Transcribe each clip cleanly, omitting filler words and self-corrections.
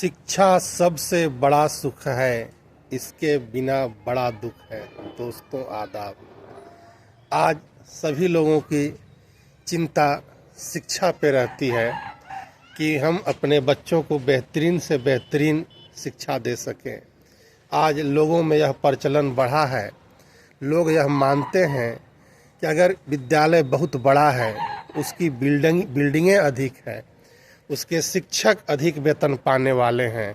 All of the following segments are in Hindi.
शिक्षा सबसे बड़ा सुख है, इसके बिना बड़ा दुख है। दोस्तों आदाब। आज सभी लोगों की चिंता शिक्षा पे रहती है कि हम अपने बच्चों को बेहतरीन से बेहतरीन शिक्षा दे सकें। आज लोगों में यह प्रचलन बढ़ा है। लोग यह मानते हैं कि अगर विद्यालय बहुत बड़ा है, उसकी बिल्डिंगें अधिक हैं, उसके शिक्षक अधिक वेतन पाने वाले हैं,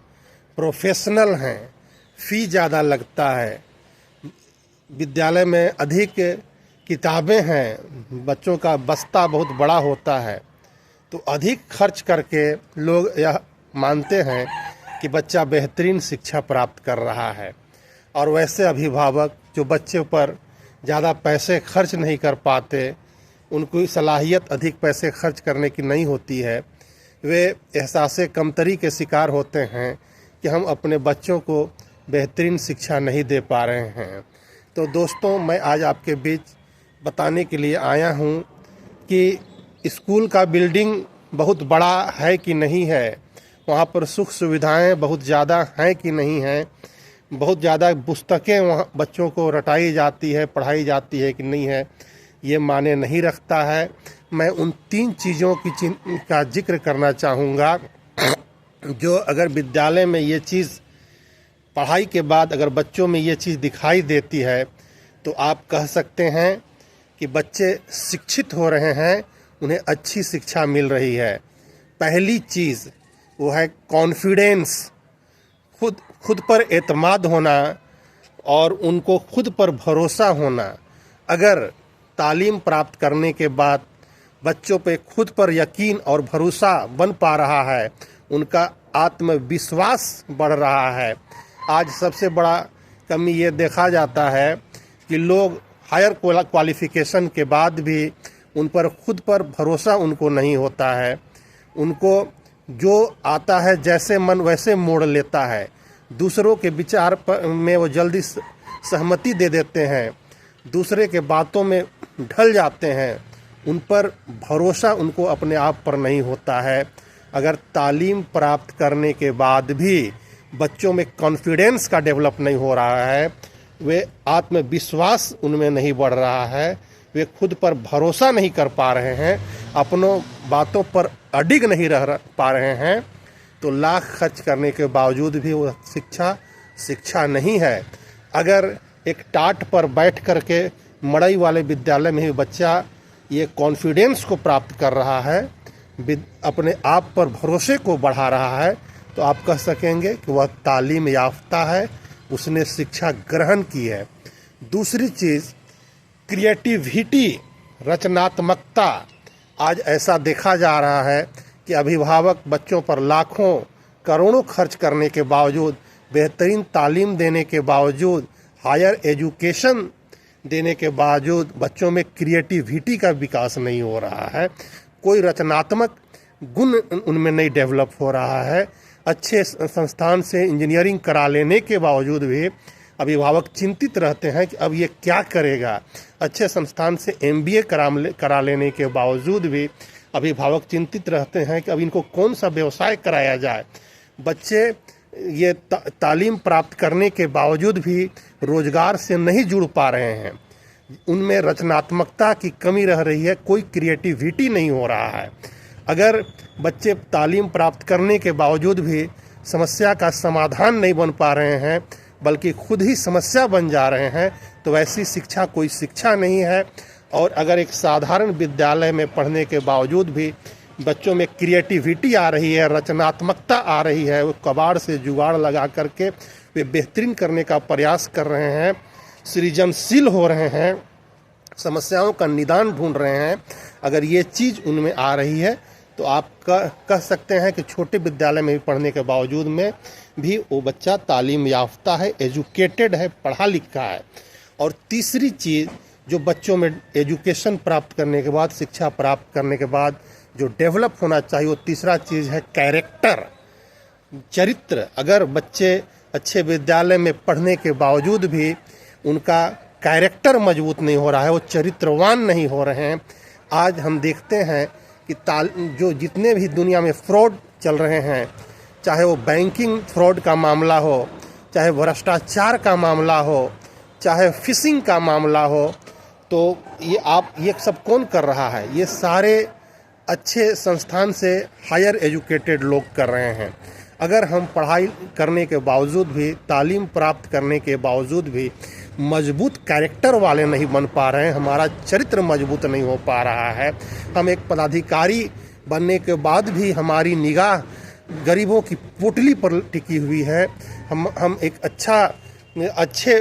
प्रोफेशनल हैं, फ़ी ज़्यादा लगता है, विद्यालय में अधिक किताबें हैं, बच्चों का बस्ता बहुत बड़ा होता है, तो अधिक खर्च करके लोग यह मानते हैं कि बच्चा बेहतरीन शिक्षा प्राप्त कर रहा है। और वैसे अभिभावक जो बच्चे पर ज़्यादा पैसे खर्च नहीं कर पाते, उनको सलाहियत अधिक पैसे खर्च करने की नहीं होती है, वे एहसास कमतरी के शिकार होते हैं कि हम अपने बच्चों को बेहतरीन शिक्षा नहीं दे पा रहे हैं। तो दोस्तों, मैं आज आपके बीच बताने के लिए आया हूं कि स्कूल का बिल्डिंग बहुत बड़ा है कि नहीं है, वहां पर सुख सुविधाएं बहुत ज़्यादा हैं कि नहीं हैं, बहुत ज़्यादा पुस्तकें वहाँ बच्चों को रटाई जाती है, पढ़ाई जाती है कि नहीं है, ये माने नहीं रखता है। मैं उन 3 चीज़ों का जिक्र करना चाहूँगा जो अगर विद्यालय में ये चीज़ पढ़ाई के बाद अगर बच्चों में ये चीज़ दिखाई देती है तो आप कह सकते हैं कि बच्चे शिक्षित हो रहे हैं, उन्हें अच्छी शिक्षा मिल रही है। पहली चीज़ वो है कॉन्फिडेंस, खुद पर एतमाद होना और उनको खुद पर भरोसा होना। अगर तालीम प्राप्त करने के बाद बच्चों पे खुद पर यकीन और भरोसा बन पा रहा है, उनका आत्मविश्वास बढ़ रहा है। आज सबसे बड़ा कमी ये देखा जाता है कि लोग हायर क्वालिफिकेशन के बाद भी उन पर खुद पर भरोसा उनको नहीं होता है। उनको जो आता है जैसे मन वैसे मोड़ लेता है, दूसरों के विचार में वो जल्दी सहमति दे देते हैं, दूसरे के बातों में ढल जाते हैं, उन पर भरोसा उनको अपने आप पर नहीं होता है। अगर तालीम प्राप्त करने के बाद भी बच्चों में कॉन्फिडेंस का डेवलप नहीं हो रहा है, वे आत्मविश्वास उनमें नहीं बढ़ रहा है, वे खुद पर भरोसा नहीं कर पा रहे हैं, अपनों बातों पर अडिग नहीं रह पा रहे हैं, तो लाख खर्च करने के बावजूद भी वो शिक्षा नहीं है। अगर एक टाट पर बैठ करके मड़ई वाले विद्यालय में ही बच्चा ये कॉन्फिडेंस को प्राप्त कर रहा है, अपने आप पर भरोसे को बढ़ा रहा है, तो आप कह सकेंगे कि वह तालीम याफ्ता है, उसने शिक्षा ग्रहण की है। दूसरी चीज़ क्रिएटिविटी, रचनात्मकता। आज ऐसा देखा जा रहा है कि अभिभावक बच्चों पर लाखों करोड़ों खर्च करने के बावजूद, बेहतरीन तालीम देने के बावजूद, हायर एजुकेशन देने के बावजूद बच्चों में क्रिएटिविटी का विकास नहीं हो रहा है, कोई रचनात्मक गुण उनमें नहीं डेवलप हो रहा है। अच्छे संस्थान से इंजीनियरिंग करा लेने के बावजूद भी अभिभावक चिंतित रहते हैं कि अब ये क्या करेगा। अच्छे संस्थान से MBA करा लेने के बावजूद भी अभिभावक चिंतित रहते हैं कि अब इनको कौन सा व्यवसाय कराया जाए। बच्चे ये तालीम प्राप्त करने के बावजूद भी रोजगार से नहीं जुड़ पा रहे हैं, उनमें रचनात्मकता की कमी रह रही है, कोई क्रिएटिविटी नहीं हो रहा है। अगर बच्चे तालीम प्राप्त करने के बावजूद भी समस्या का समाधान नहीं बन पा रहे हैं, बल्कि खुद ही समस्या बन जा रहे हैं, तो वैसी शिक्षा कोई शिक्षा नहीं है। और अगर एक साधारण विद्यालय में पढ़ने के बावजूद भी बच्चों में क्रिएटिविटी आ रही है, रचनात्मकता आ रही है, वो कबाड़ से जुगाड़ लगा करके वे बेहतरीन करने का प्रयास कर रहे हैं, सृजनशील हो रहे हैं, समस्याओं का निदान ढूंढ रहे हैं, अगर ये चीज़ उनमें आ रही है तो आप कह सकते हैं कि छोटे विद्यालय में भी पढ़ने के बावजूद में भी वो बच्चा तालीम याफ्ता है, एजुकेटेड है, पढ़ा लिखा है। और तीसरी चीज़ जो बच्चों में एजुकेशन प्राप्त करने के बाद, शिक्षा प्राप्त करने के बाद जो डेवलप होना चाहिए, वो तीसरा चीज़ है कैरेक्टर, चरित्र। अगर बच्चे अच्छे विद्यालय में पढ़ने के बावजूद भी उनका कैरेक्टर मजबूत नहीं हो रहा है, वो चरित्रवान नहीं हो रहे हैं। आज हम देखते हैं कि जो जितने भी दुनिया में फ्रॉड चल रहे हैं, चाहे वो बैंकिंग फ्रॉड का मामला हो, चाहे भ्रष्टाचार का मामला हो, चाहे फिशिंग का मामला हो, तो ये सब कौन कर रहा है? ये सारे अच्छे संस्थान से हायर एजुकेटेड लोग कर रहे हैं। अगर हम पढ़ाई करने के बावजूद भी, तालीम प्राप्त करने के बावजूद भी मजबूत कैरेक्टर वाले नहीं बन पा रहे हैं, हमारा चरित्र मजबूत नहीं हो पा रहा है, हम एक पदाधिकारी बनने के बाद भी हमारी निगाह गरीबों की पोटली पर टिकी हुई है, हम एक अच्छे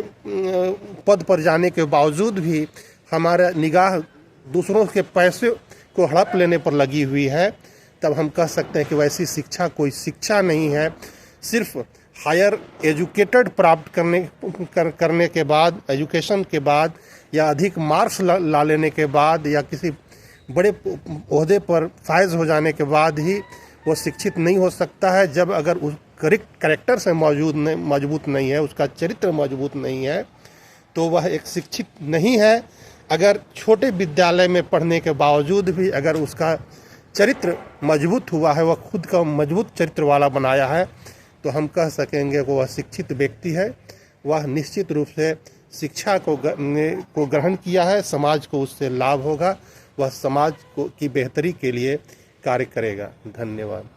पद पर जाने के बावजूद भी हमारा निगाह दूसरों के पैसे को हड़प लेने पर लगी हुई है, तब हम कह सकते हैं कि वैसी शिक्षा कोई शिक्षा नहीं है। सिर्फ हायर एजुकेटेड प्राप्त करने के बाद, एजुकेशन के बाद, या अधिक मार्क्स ला लेने के बाद, या किसी बड़े ओहदे पर फायज हो जाने के बाद ही वो शिक्षित नहीं हो सकता है। जब अगर उस कैरेक्टर से मजबूत नहीं है, उसका चरित्र मजबूत नहीं है, तो वह एक शिक्षित नहीं है। अगर छोटे विद्यालय में पढ़ने के बावजूद भी अगर उसका चरित्र मजबूत हुआ है, वह खुद का मजबूत चरित्र वाला बनाया है, तो हम कह सकेंगे कि वह शिक्षित व्यक्ति है। वह निश्चित रूप से शिक्षा को ग्रहण किया है, समाज को उससे लाभ होगा, वह समाज की बेहतरी के लिए कार्य करेगा। धन्यवाद।